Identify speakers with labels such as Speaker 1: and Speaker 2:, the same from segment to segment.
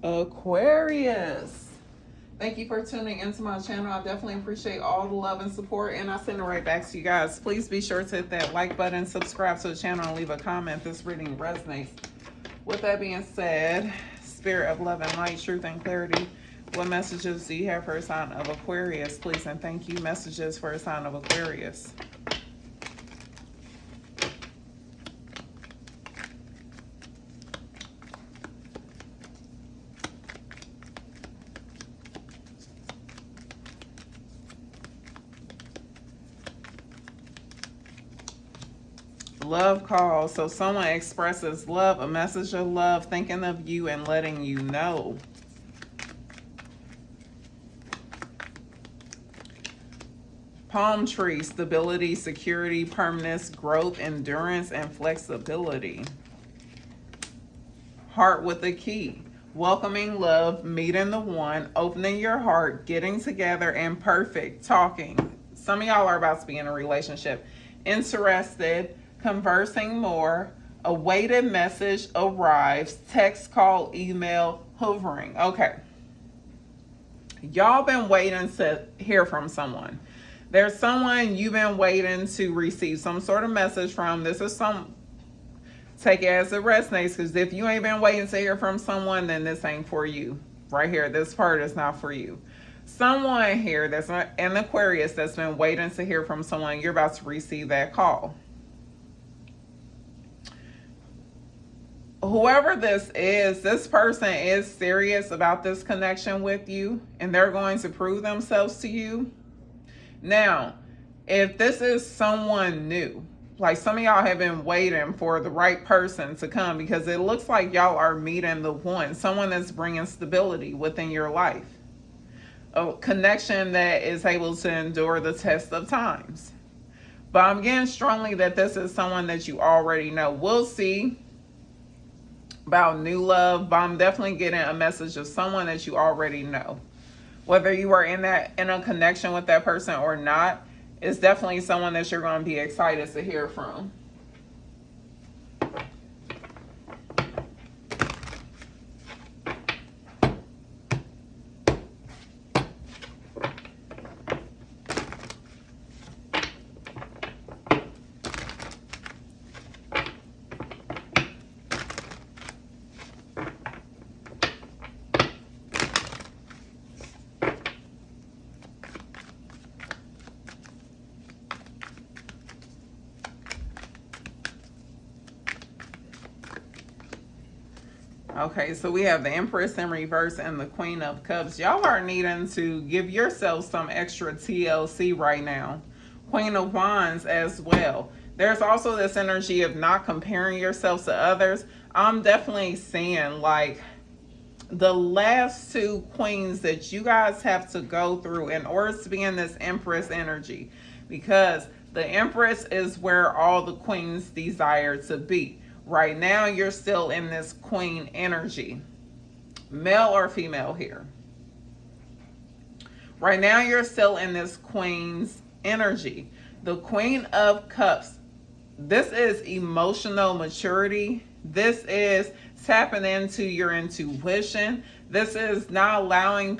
Speaker 1: Aquarius. Thank you for tuning into my channel. I definitely appreciate all the love and support, and I send it right back to you guys. Please be sure to hit that like button, subscribe to the channel, and leave a comment if this reading resonates. With that being said, spirit of love and light, truth and clarity, what messages do you have for a sign of Aquarius, please? And thank you. Messages for a sign of Aquarius. Love call. So someone expresses love, a message of love, thinking of you and letting you know. Palm tree, stability, security, permanence, growth, endurance, and flexibility. Heart with a key. Welcoming love, meeting the one, opening your heart, getting together, and perfect. Talking. Some of y'all are about to be in a relationship. Interested, conversing more, awaited message arrives, text, call, email, hovering. Okay. Y'all been waiting to hear from someone. There's someone you've been waiting to receive some sort of message from. This is take it as it resonates, because if you ain't been waiting to hear from someone, then this ain't for you. Right here, this part is not for you. Someone here that's an Aquarius that's been waiting to hear from someone, you're about to receive that call. Whoever this person is serious about this connection with you, and they're going to prove themselves to you. Now, if this is someone new, like some of y'all have been waiting for the right person to come, because it looks like y'all are meeting the one, someone that's bringing stability within your life. A connection that is able to endure the test of times. But I'm getting strongly that this is someone that you already know. We'll see about new love, but I'm definitely getting a message of someone that you already know. Whether you are in a connection with that person or not, it's definitely someone that you're going to be excited to hear from. Okay, so we have the Empress in reverse and the Queen of Cups. Y'all are needing to give yourself some extra TLC right now. Queen of Wands as well. There's also this energy of not comparing yourself to others. I'm definitely seeing like the last two queens that you guys have to go through in order to be in this Empress energy. Because the Empress is where all the queens desire to be. Right now, you're still in this queen energy. Male or female here. Right now, you're still in this queen's energy. The Queen of Cups. This is emotional maturity. This is tapping into your intuition. This is not allowing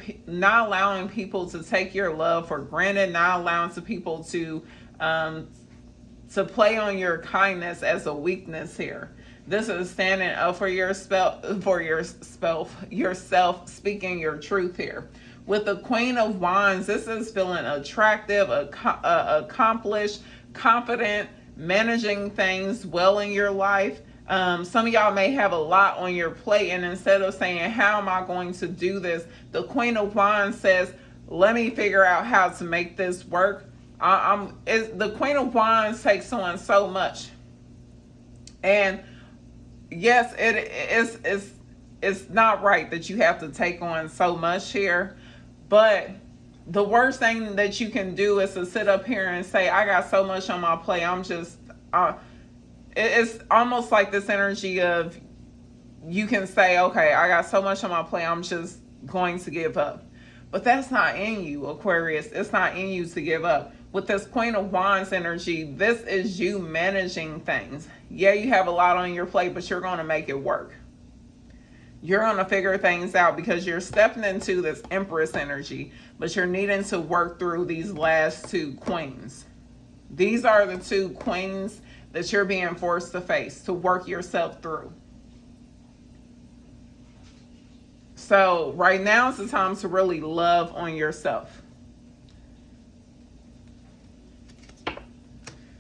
Speaker 1: people to take your love for granted. Not allowing people to play on your kindness as a weakness here. This is standing up for yourself, speaking your truth here. With the Queen of Wands, this is feeling attractive, accomplished, confident, managing things well in your life. Some of y'all may have a lot on your plate, and instead of saying, how am I going to do this? The Queen of Wands says, let me figure out how to make this work. The Queen of Wands takes on so much. And yes, it's not right that you have to take on so much here, but the worst thing that you can do is to sit up here and say, I got so much on my plate, it's almost like this energy of, you can say, okay, I got so much on my plate, I'm just going to give up. But that's not in you, Aquarius. It's not in you to give up. With this Queen of Wands energy, this is you managing things. Yeah, you have a lot on your plate, but you're going to make it work. You're going to figure things out because you're stepping into this Empress energy, but you're needing to work through these last two queens. These are the two queens that you're being forced to face, to work yourself through. So right now is the time to really love on yourself.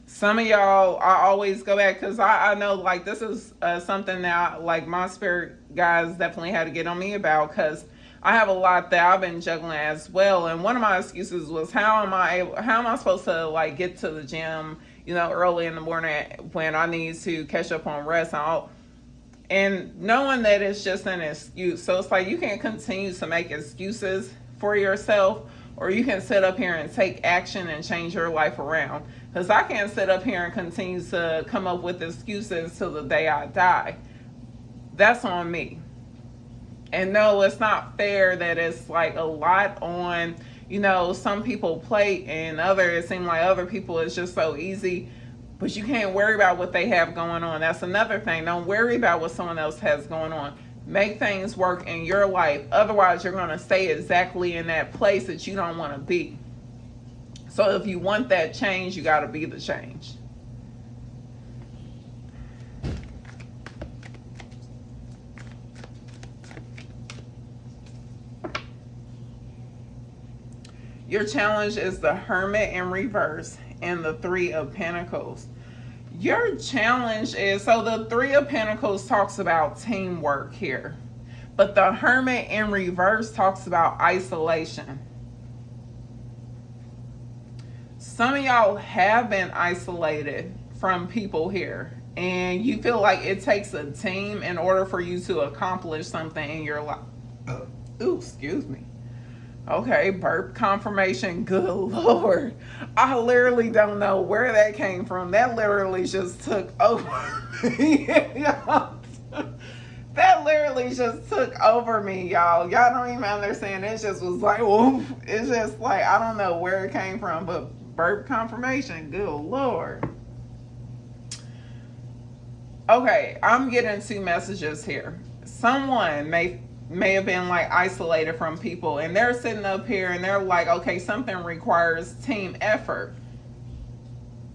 Speaker 1: Some of y'all, I always go back because I know like this is something that like my spirit guys definitely had to get on me about, because I have a lot that I've been juggling as well. And one of my excuses was how am I supposed to like get to the gym, you know, early in the morning when I need to catch up on rest and knowing that it's just an excuse. So it's like you can continue to make excuses for yourself, or you can sit up here and take action and change your life around. Because I can't sit up here and continue to come up with excuses till the day I die. That's on me. And no, it's not fair that it's like a lot on, you know, some people plate and it seems like other people it's just so easy. But you can't worry about what they have going on. That's another thing. Don't worry about what someone else has going on. Make things work in your life. Otherwise, you're going to stay exactly in that place that you don't want to be. So if you want that change, you got to be the change. Your challenge is the Hermit in reverse and the Three of Pentacles. Your challenge is, so the Three of Pentacles talks about teamwork here, but the Hermit in reverse talks about isolation. Some of y'all have been isolated from people here, and you feel like it takes a team in order for you to accomplish something in your life. Ooh, excuse me. Okay, burp confirmation. Good Lord. I literally don't know where that came from. That literally just took over me. That literally just took over me, y'all. Y'all don't even understand. It just was like, whoop. It's just like, I don't know where it came from, but burp confirmation. Good Lord. Okay, I'm getting two messages here. Someone may have been like isolated from people, and they're sitting up here and they're like, okay, something requires team effort,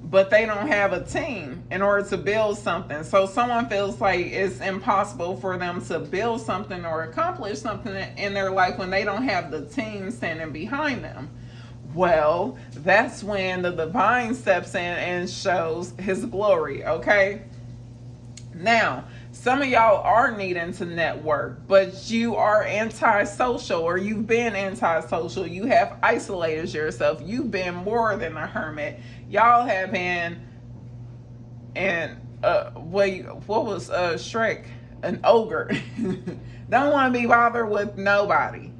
Speaker 1: but they don't have a team in order to build something. So someone feels like it's impossible for them to build something or accomplish something in their life when they don't have the team standing behind them. Well, that's when the divine steps in and shows his glory. Okay, now some of y'all are needing to network, but you are antisocial, or you've been antisocial. You have isolated yourself. You've been more than a hermit. Y'all have been, and what was Shrek? An ogre. Don't want to be bothered with nobody.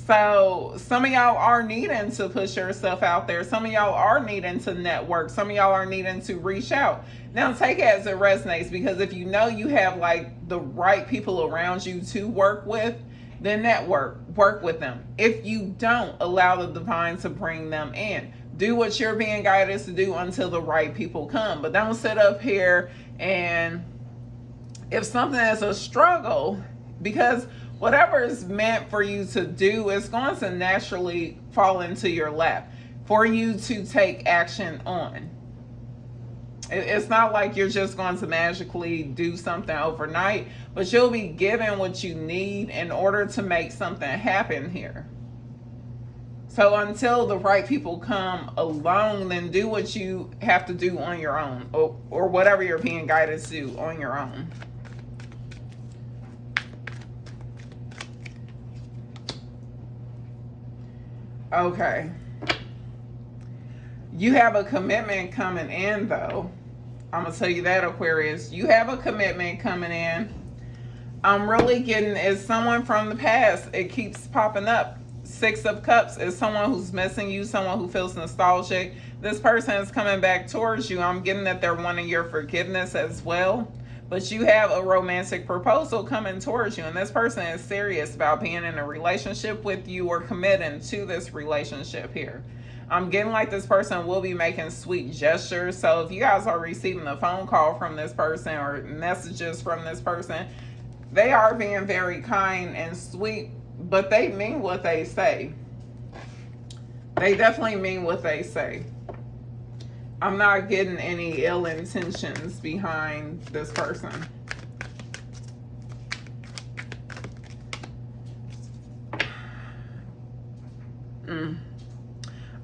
Speaker 1: So some of y'all are needing to push yourself out there. Some of y'all are needing to network. Some of y'all are needing to reach out. Now take it as it resonates, because if you know you have like the right people around you to work with, then work with them. If you don't, allow the divine to bring them in. Do what you're being guided to do until the right people come. But don't sit up here and if something is a struggle, because whatever is meant for you to do is going to naturally fall into your lap for you to take action on. It's not like you're just going to magically do something overnight, but you'll be given what you need in order to make something happen here. So until the right people come along, then do what you have to do on your own, or whatever you're being guided to do on your own. Okay. You have a commitment coming in, though. I'm going to tell you that, Aquarius. You have a commitment coming in. I'm really getting, is someone from the past. It keeps popping up. Six of Cups is someone who's missing you, someone who feels nostalgic. This person is coming back towards you. I'm getting that they're wanting your forgiveness as well. But you have a romantic proposal coming towards you, and this person is serious about being in a relationship with you or committing to this relationship here. I'm getting like this person will be making sweet gestures. So if you guys are receiving a phone call from this person or messages from this person, They are being very kind and sweet, but they mean what they say. They definitely mean what they say. I'm not getting any ill intentions behind this person.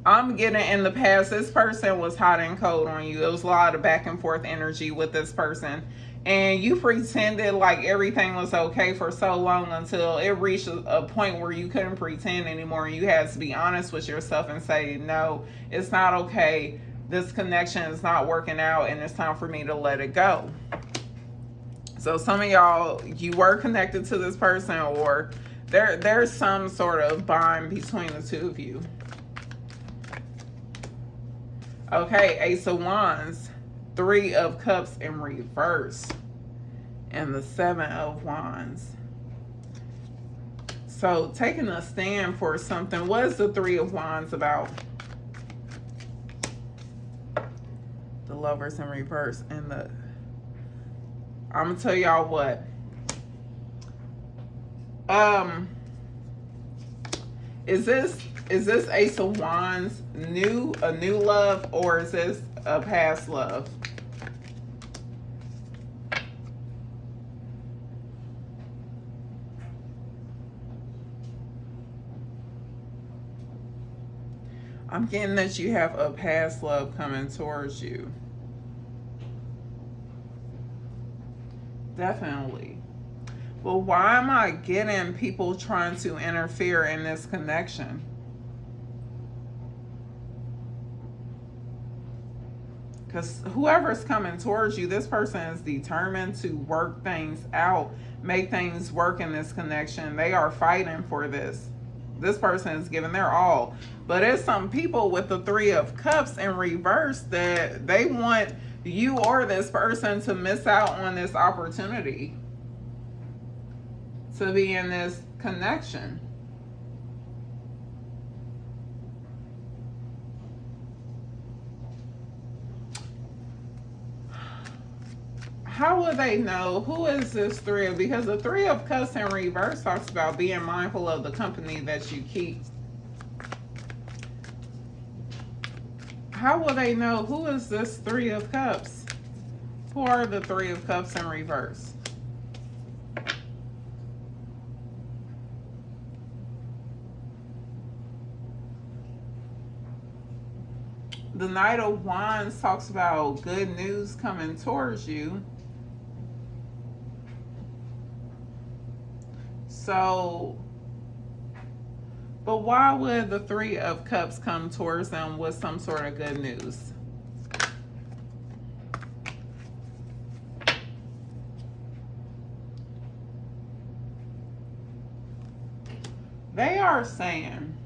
Speaker 1: I'm getting, in the past, this person was hot and cold on you. It was a lot of back and forth energy with this person. And you pretended like everything was okay for so long until it reached a point where you couldn't pretend anymore. And you had to be honest with yourself and say, no, it's not okay. This connection is not working out and it's time for me to let it go. So some of y'all, you were connected to this person, or there's some sort of bond between the two of you. Okay, Ace of Wands, Three of Cups in reverse, and the Seven of Wands. So taking a stand for something. What is the Three of Wands about? The Lovers in reverse, and the... I'm gonna tell y'all what. Is this Ace of Wands a new love, or is this a past love? I'm getting that you have a past love coming towards you. Definitely. Well, why am I getting people trying to interfere in this connection? Because whoever's coming towards you, this person is determined to work things out, make things work in this connection. They are fighting for this. This person is giving their all. But there's some people with the Three of Cups in reverse that they want you or this person to miss out on this opportunity to be in this connection. How will they know? Who is this Three of? Because the Three of Cups in reverse talks about being mindful of the company that you keep. How will they know? Who is this Three of Cups? Who are the Three of Cups in reverse? The Knight of Wands talks about good news coming towards you. So, but why would the Three of Cups come towards them with some sort of good news? They are saying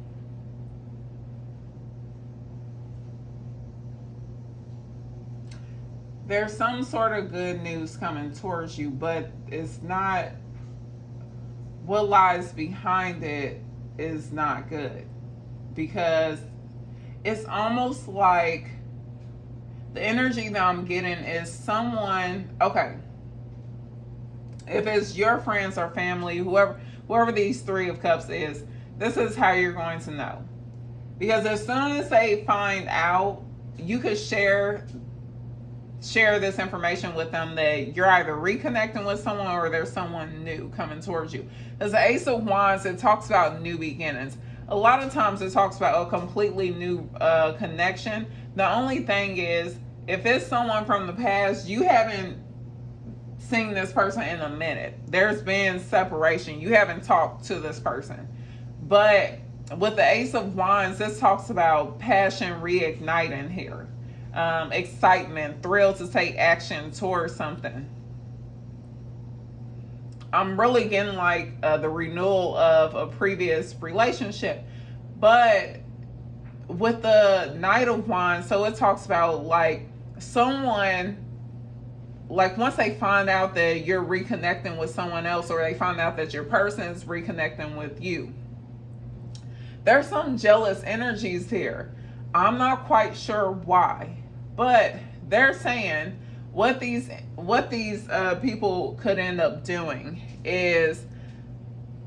Speaker 1: there's some sort of good news coming towards you, but it's not, what lies behind it is not good, because it's almost like the energy that I'm getting is someone, okay, if it's your friends or family, whoever these Three of Cups is, this is how you're going to know. Because as soon as they find out, you could share this information with them that you're either reconnecting with someone or there's someone new coming towards you. As the Ace of Wands, it talks about new beginnings. A lot of times it talks about a completely new connection. The only thing is, if it's someone from the past, you haven't seen this person in a minute. There's been separation. You haven't talked to this person. But with the Ace of Wands, this talks about passion reigniting here. Excitement, thrill to take action towards something. I'm really getting like the renewal of a previous relationship. But with the Knight of Wands, so it talks about like someone, like once they find out that you're reconnecting with someone else, or they find out that your person is reconnecting with you, there's some jealous energies here. I'm not quite sure why, but they're saying what these people could end up doing is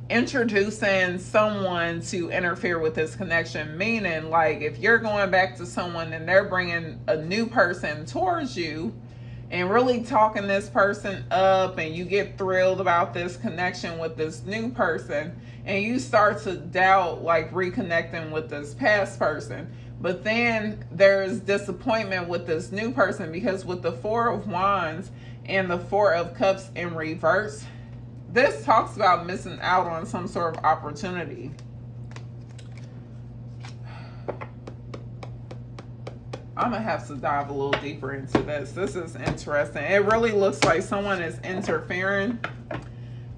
Speaker 1: introducing someone to interfere with this connection. Meaning, like, if you're going back to someone and they're bringing a new person towards you and really talking this person up, and you get thrilled about this connection with this new person, and you start to doubt, like, reconnecting with this past person. But then there's disappointment with this new person, because with the Four of Wands and the Four of Cups in reverse, this talks about missing out on some sort of opportunity. I'm going to have to dive a little deeper into this. This is interesting. It really looks like someone is interfering.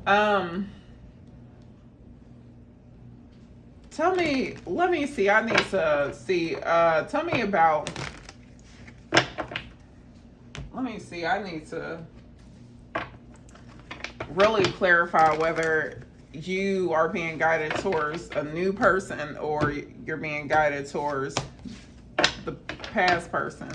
Speaker 1: Tell me, let me see. I need to see. Tell me about, let me see. I need to really clarify whether you are being guided towards a new person or you're being guided towards the past person.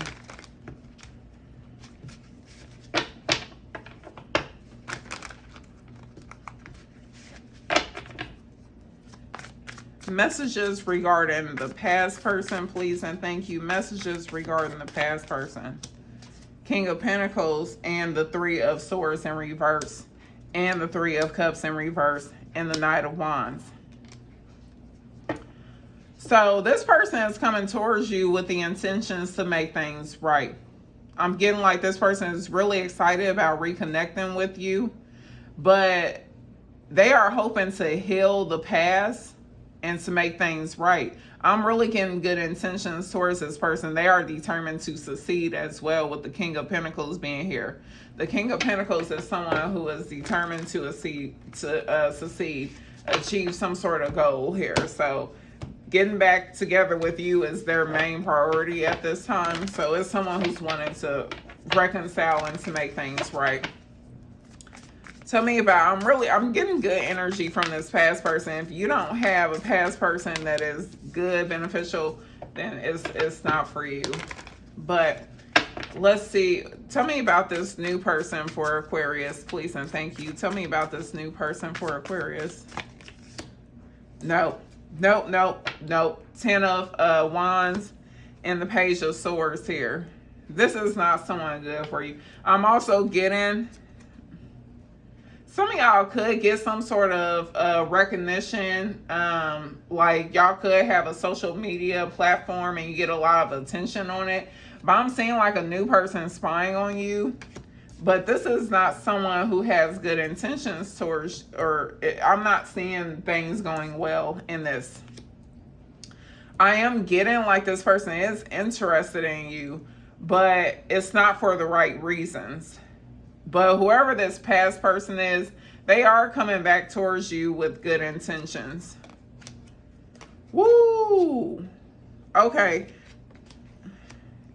Speaker 1: Messages regarding the past person, please and thank you. Messages regarding the past person. King of Pentacles and the Three of Swords in reverse, and the Three of Cups in reverse, and the Knight of Wands. So this person is coming towards you with the intentions to make things right. I'm getting like this person is really excited about reconnecting with you, but they are hoping to heal the past and to make things right. I'm really getting good intentions towards this person. They are determined to succeed as well, with the King of Pentacles being here. The King of Pentacles is someone who is determined to succeed, achieve some sort of goal here. So getting back together with you is their main priority at this time. So it's someone who's wanting to reconcile and to make things right. Tell me about, I'm getting good energy from this past person. If you don't have a past person that is good, beneficial, then it's not for you. But let's see. Tell me about this new person for Aquarius, please and thank you. Tell me about this new person for Aquarius. Nope. 10 of Wands and the Page of Swords here. This is not someone good for you. I'm also getting, some of y'all could get some sort of recognition. Like y'all could have a social media platform and you get a lot of attention on it. But I'm seeing like a new person spying on you. But this is not someone who has good intentions towards, or I'm not seeing things going well in this. I am getting like this person is interested in you, but it's not for the right reasons. But whoever this past person is, they are coming back towards you with good intentions. Woo! Okay.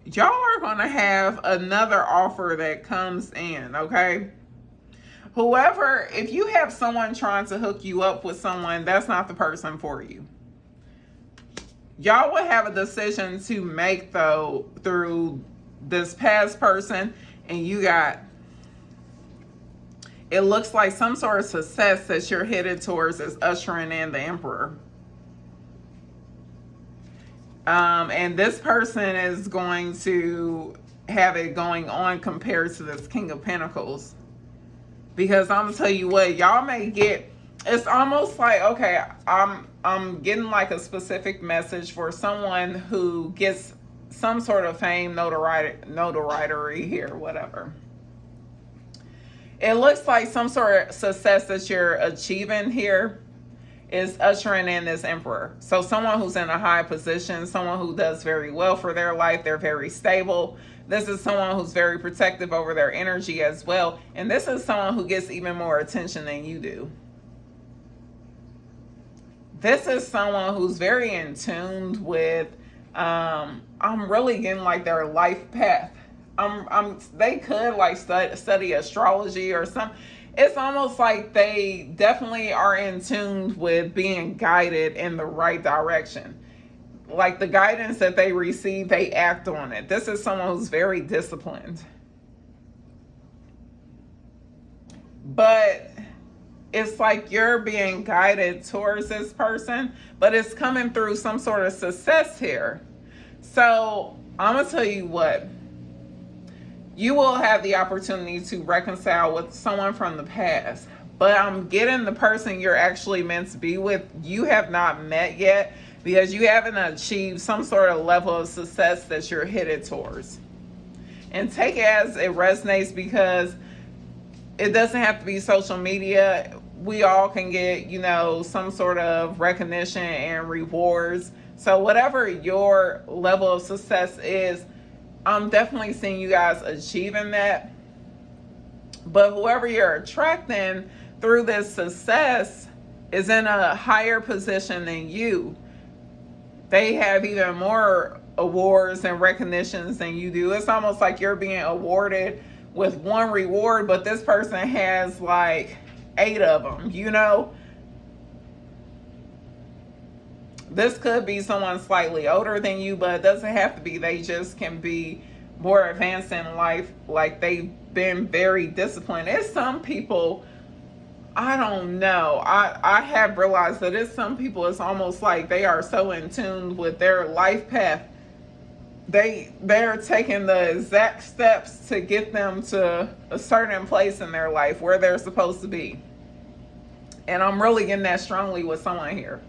Speaker 1: Y'all are going to have another offer that comes in, okay? Whoever, if you have someone trying to hook you up with someone, that's not the person for you. Y'all will have a decision to make, though, through this past person, and you got, it looks like some sort of success that you're headed towards is ushering in the Emperor. And this person is going to have it going on compared to this King of Pentacles. Because I'm gonna tell you what, y'all may get, it's almost like, okay, I'm getting like a specific message for someone who gets some sort of fame, notoriety here, whatever. It looks like some sort of success that you're achieving here is ushering in this Emperor. So someone who's in a high position, someone who does very well for their life, they're very stable. This is someone who's very protective over their energy as well. And this is someone who gets even more attention than you do. This is someone who's very in tune with, I'm really getting like their life path. They could like study astrology or something. It's almost like they definitely are in tune with being guided in the right direction. Like the guidance that they receive, they act on it. This is someone who's very disciplined. but it's like you're being guided towards this person, but it's coming through some sort of success here. So I'm gonna tell you what, you will have the opportunity to reconcile with someone from the past, but I'm getting the person you're actually meant to be with, you have not met yet, because you haven't achieved some sort of level of success that you're headed towards. And take it as it resonates, because it doesn't have to be social media. We all can get, some sort of recognition and rewards. So whatever your level of success is, I'm definitely seeing you guys achieving that. But whoever you're attracting through this success is in a higher position than you. They have even more awards and recognitions than you do. It's almost like you're being awarded with one reward, but this person has like 8 of them, This could be someone slightly older than you, but it doesn't have to be. They just can be more advanced in life, like they've been very disciplined. It's some people, I don't know. I have realized that it's some people, it's almost like they are so in tune with their life path. They're taking the exact steps to get them to a certain place in their life where they're supposed to be. And I'm really getting that strongly with someone here.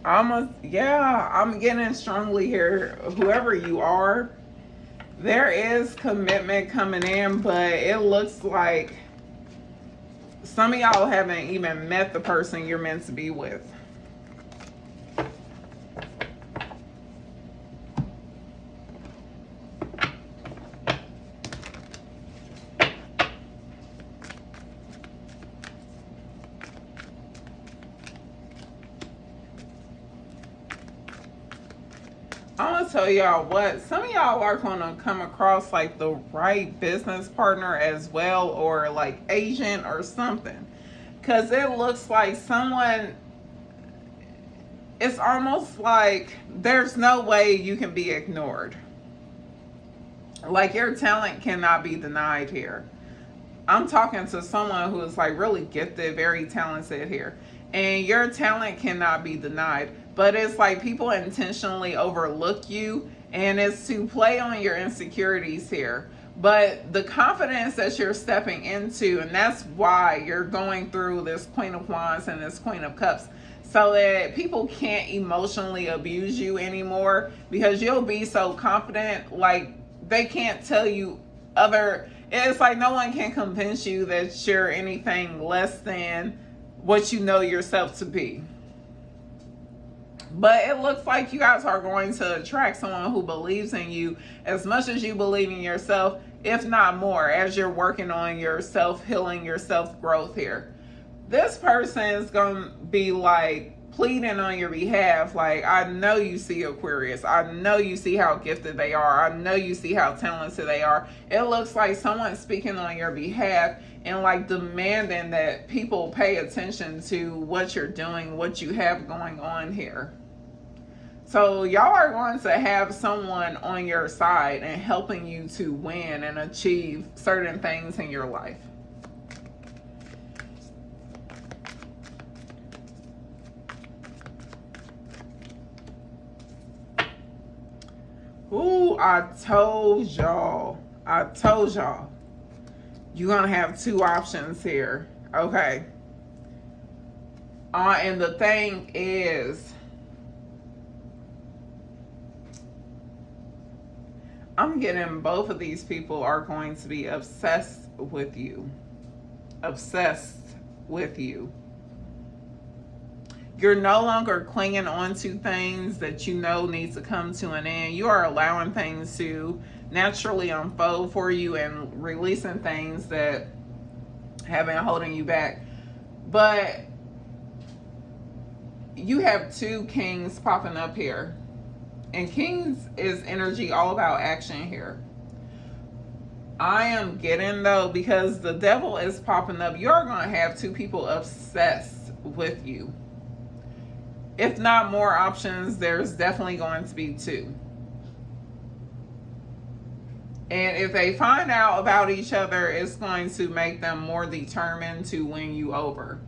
Speaker 1: I'm getting strongly here. Whoever you are, there is commitment coming in, but it looks like some of y'all haven't even met the person you're meant to be with. I'm gonna tell y'all what, some of y'all are gonna come across like the right business partner as well, or like agent or something, because it looks like someone, it's almost like there's no way you can be ignored. Like your talent cannot be denied here. I'm talking to someone who is like really gifted, very talented here, and your talent cannot be denied. But it's like people intentionally overlook you, and it's to play on your insecurities here. But the confidence that you're stepping into, and that's why you're going through this Queen of Wands and this Queen of Cups, so that people can't emotionally abuse you anymore, because you'll be so confident, like they can't tell you it's like no one can convince you that you're anything less than what you know yourself to be. But it looks like you guys are going to attract someone who believes in you as much as you believe in yourself, if not more, as you're working on your self-healing, your self-growth here. This person is going to be like pleading on your behalf, like, I know you see Aquarius. I know you see how gifted they are. I know you see how talented they are. It looks like someone's speaking on your behalf and like demanding that people pay attention to what you're doing, what you have going on here. So y'all are going to have someone on your side and helping you to win and achieve certain things in your life. Ooh, I told y'all. You're going to have 2 options here. Okay. And the thing is, I'm getting both of these people are going to be obsessed with you. Obsessed with you. You're no longer clinging on to things that you know need to come to an end. You are allowing things to naturally unfold for you and releasing things that have been holding you back. But you have 2 kings popping up here. And kings is energy all about action here. I am getting though, because the devil is popping up, you're going to have 2 people obsessed with you. If not more options, there's definitely going to be two. And if they find out about each other, it's going to make them more determined to win you over.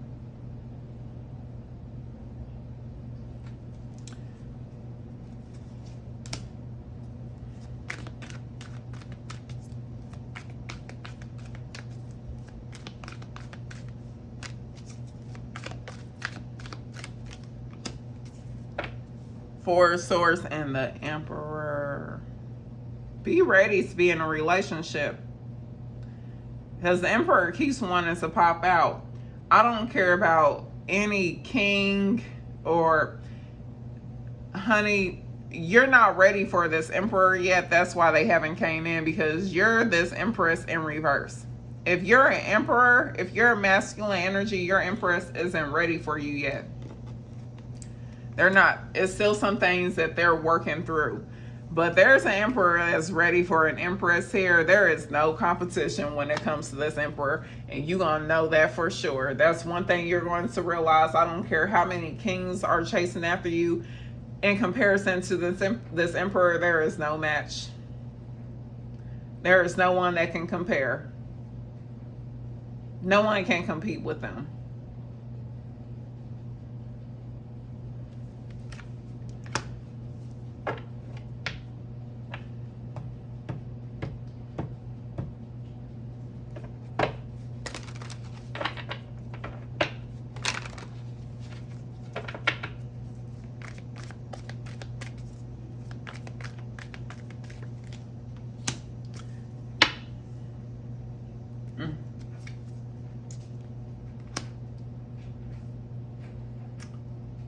Speaker 1: Four of Swords and the Emperor. Be ready to be in a relationship, because the Emperor keeps wanting to pop out. I don't care about any king or, honey, you're not ready for this Emperor yet. That's why they haven't came in, because you're this Empress in reverse. If you're an Emperor, if you're a masculine energy, your Empress isn't ready for you yet. They're not. It's still some things that they're working through. But there's an Emperor that's ready for an Empress here. There is no competition when it comes to this Emperor. And you're going to know that for sure. That's one thing you're going to realize. I don't care how many kings are chasing after you. In comparison to this Emperor, there is no match. There is no one that can compare. No one can compete with them.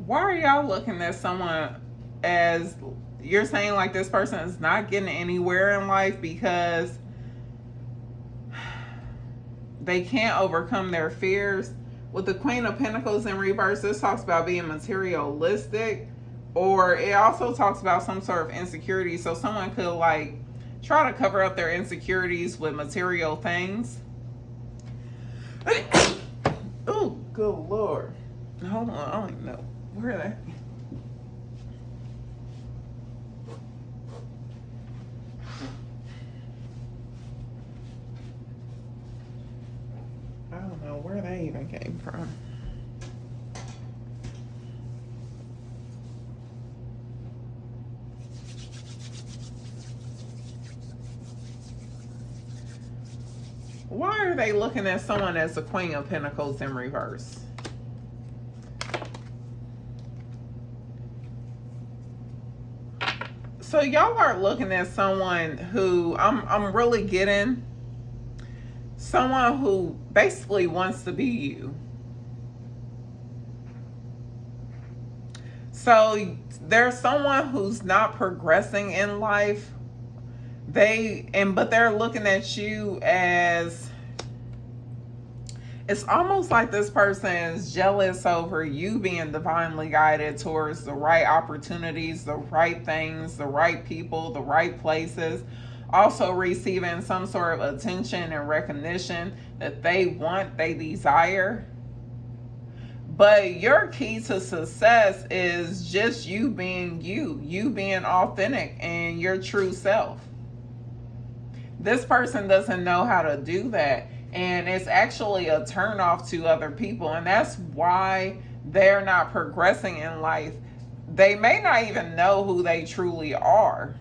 Speaker 1: Why are y'all looking at someone as, you're saying like this person is not getting anywhere in life because they can't overcome their fears? With the Queen of Pentacles in reverse, this talks about being materialistic, or it also talks about some sort of insecurity. So someone could like try to cover up their insecurities with material things. Oh, good Lord. Hold on, I don't even know. Where are they? I don't know where they even came from. Why are they looking at someone as the Queen of Pentacles in reverse? So y'all are looking at someone who I'm really getting, someone who basically wants to be you. So there's someone who's not progressing in life. But they're looking at you as, it's almost like this person is jealous over you being divinely guided towards the right opportunities, the right things, the right people, the right places. Also receiving some sort of attention and recognition that they want, they desire. But your key to success is just you being you being authentic and your true self. This person doesn't know how to do that. And it's actually a turnoff to other people. And that's why they're not progressing in life. They may not even know who they truly are.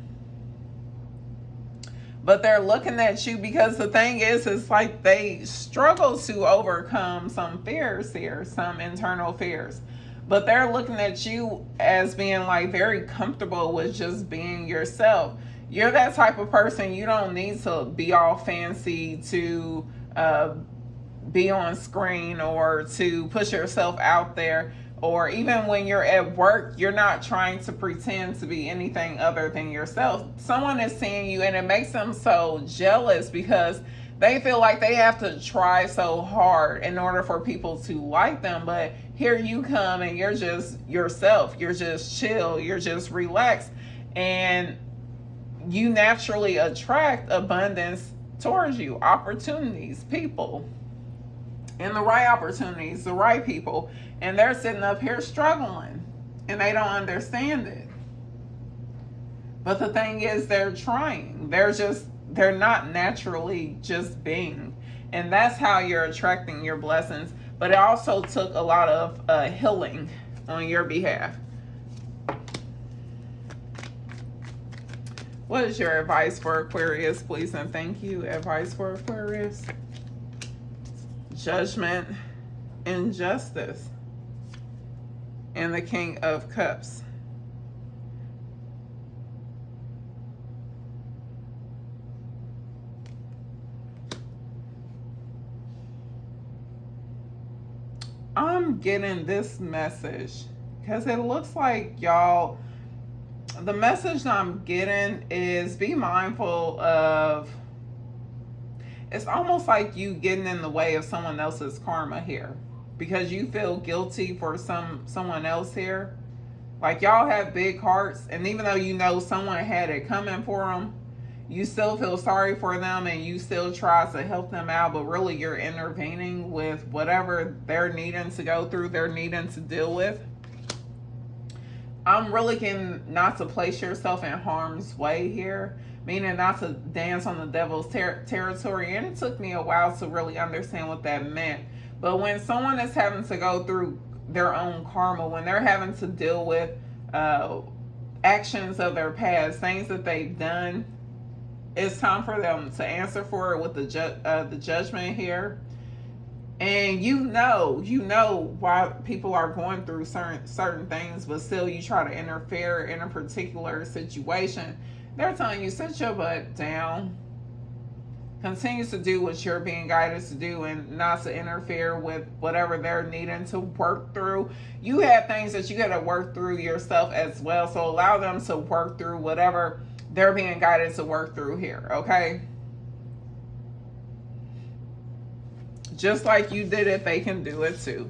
Speaker 1: But they're looking at you because the thing is, it's like they struggle to overcome some fears here, some internal fears. But they're looking at you as being like very comfortable with just being yourself. You're that type of person, you don't need to be all fancy to be on screen or to push yourself out there. Or even when you're at work, you're not trying to pretend to be anything other than yourself. Someone is seeing you and it makes them so jealous because they feel like they have to try so hard in order for people to like them. But here you come and you're just yourself. You're just chill. You're just relaxed. And you naturally attract abundance towards you, opportunities, people, and the right opportunities, the right people. And they're sitting up here struggling. and they don't understand it. But the thing is, they're trying. They're not naturally just being. And that's how you're attracting your blessings. But it also took a lot of healing on your behalf. What is your advice for Aquarius, please and thank you? Advice for Aquarius. Judgment, injustice, and the King of Cups. I'm getting this message because it looks like y'all, the message I'm getting is be mindful of, it's almost like you getting in the way of someone else's karma here because you feel guilty for someone else here. Like y'all have big hearts, and even though you know someone had it coming for them, you still feel sorry for them and you still try to help them out, but really you're intervening with whatever they're needing to go through, they're needing to deal with. I'm really getting not to place yourself in harm's way here, meaning not to dance on the devil's territory. And it took me a while to really understand what that meant. But when someone is having to go through their own karma, when they're having to deal with actions of their past, things that they've done, it's time for them to answer for it with the judgment here. And you know why people are going through certain things, but still you try to interfere in a particular situation. They're telling you, sit your butt down, continue to do what you're being guided to do and not to interfere with whatever they're needing to work through. You have things that you got to work through yourself as well, so allow them to work through whatever they're being guided to work through here, okay? Just like you did it, they can do it too.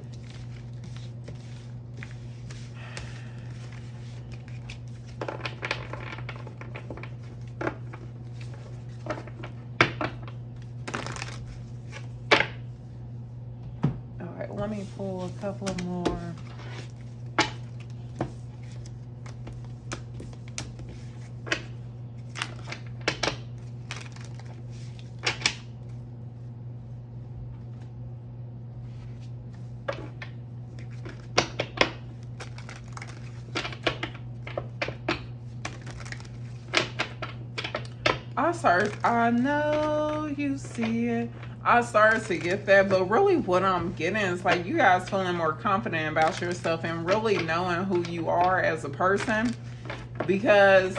Speaker 1: All right, let me pull a couple more. I know you see it. I started to get that, but really what I'm getting is like you guys feeling more confident about yourself and really knowing who you are as a person, because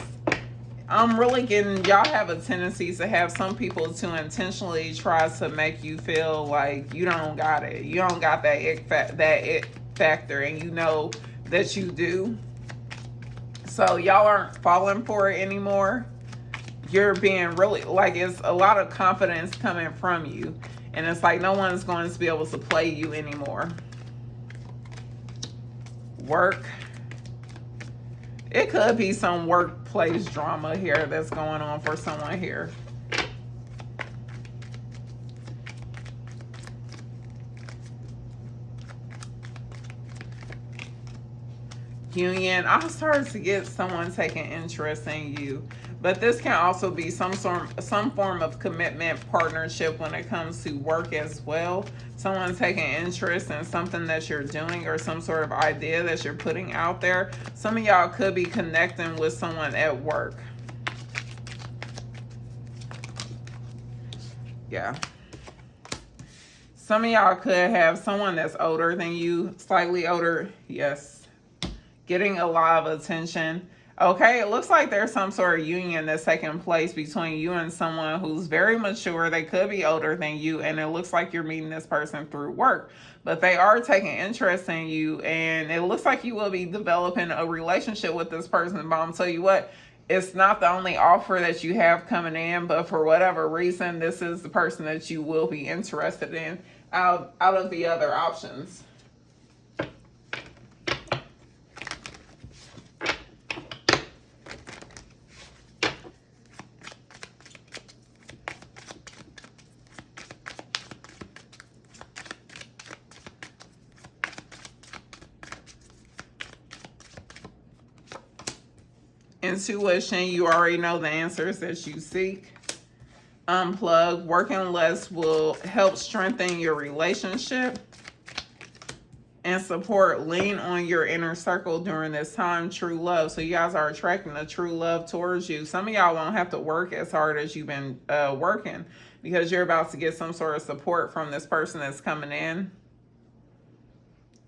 Speaker 1: I'm really getting, y'all have a tendency to have some people to intentionally try to make you feel like you don't got it. You don't got that it factor, and you know that you do. So y'all aren't falling for it anymore. You're being really, like, it's a lot of confidence coming from you. And it's like no one's going to be able to play you anymore. Work. It could be some workplace drama here that's going on for someone here. Union. I started to get someone taking interest in you. But this can also be some form of commitment, partnership when it comes to work as well. Someone taking interest in something that you're doing or some sort of idea that you're putting out there. Some of y'all could be connecting with someone at work. Yeah. Some of y'all could have someone that's older than you, slightly older. Yes. Getting a lot of attention. Okay, it looks like there's some sort of union that's taking place between you and someone who's very mature. They could be older than you, and it looks like you're meeting this person through work. But they are taking interest in you, and it looks like you will be developing a relationship with this person. But I'll tell you what, it's not the only offer that you have coming in, but for whatever reason, this is the person that you will be interested in out of the other options. intuition. You already know the answers that you seek. Unplug. Working less will help strengthen your relationship and support. Lean on your inner circle during this time. True love. So you guys are attracting a true love towards you. Some of y'all won't have to work as hard as you've been working, because you're about to get some sort of support from this person that's coming in.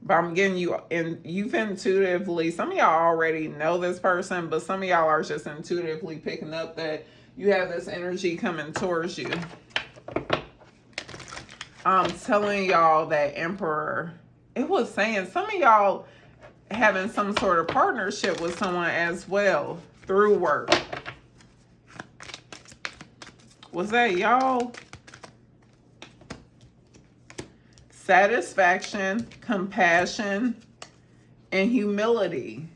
Speaker 1: But I'm getting you, and you've intuitively, some of y'all already know this person, but some of y'all are just intuitively picking up that you have this energy coming towards you. I'm telling y'all that Emperor, it was saying some of y'all having some sort of partnership with someone as well through work. Was that y'all? Satisfaction, compassion, and humility.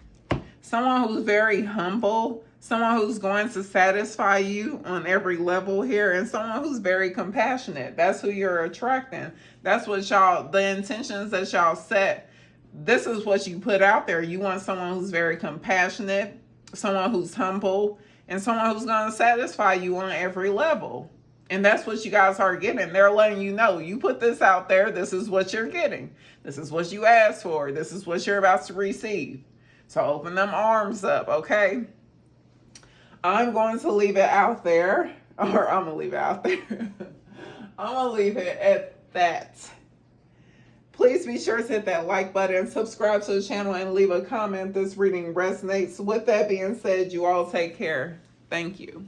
Speaker 1: Someone who's very humble, someone who's going to satisfy you on every level here, and someone who's very compassionate. That's who you're attracting. That's what y'all, the intentions that y'all set, this is what you put out there. You want someone who's very compassionate, someone who's humble, and someone who's going to satisfy you on every level. And that's what you guys are getting. They're letting you know, you put this out there, this is what you're getting. This is what you asked for. This is what you're about to receive. So open them arms up, okay? I'm going to leave it out there. Or I'm going to leave it out there. I'm going to leave it at that. Please be sure to hit that like button, subscribe to the channel, and leave a comment. This reading resonates. With that being said, you all take care. Thank you.